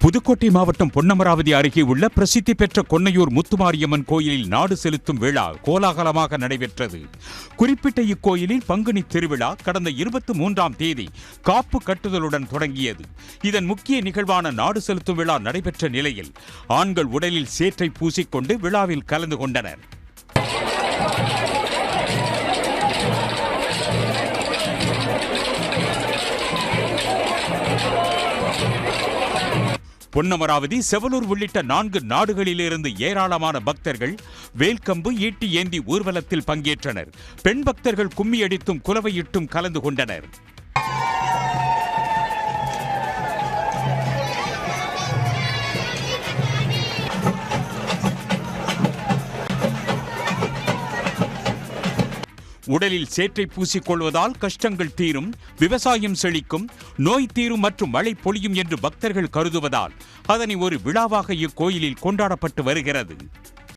புதுக்கோட்டை மாவட்டம் பொன்னமராவதி அருகே உள்ள பிரசித்தி பெற்ற கொன்னையூர் முத்துமாரியம்மன் கோயிலில் நாடு செலுத்தும் விழா கோலாகலமாக நடைபெற்றது. குறிப்பிட்ட இக்கோயிலில் பங்குனி திருவிழா கடந்த 23ஆம் தேதி காப்பு கட்டுதலுடன் தொடங்கியது. இதன் முக்கிய நிகழ்வான நாடு செலுத்தும் விழா நடைபெற்ற நிலையில் ஆண்கள் உடலில் சேற்றை பூசிக்கொண்டு விழாவில் கலந்து கொண்டனர். பொன்னமராவதி, செவலூர் உள்ளிட்ட 4 நாடுகளிலிருந்து ஏராளமான பக்தர்கள் வேல்கம்பு, ஈட்டி ஏந்தி ஊர்வலத்தில் பங்கேற்றனர். பெண் பக்தர்கள் கும்மியடித்தும் குலவையிட்டும் கலந்து கொண்டனர். உடலில் சேற்றை பூசிக்கொள்வதால் கஷ்டங்கள் தீரும், விவசாயம் செழிக்கும், நோய் தீரும் மற்றும் மழை பொழியும் என்று பக்தர்கள் கருதுவதால் அதனை ஒரு விழாவாக இக்கோயிலில் கொண்டாடப்பட்டு வருகிறது.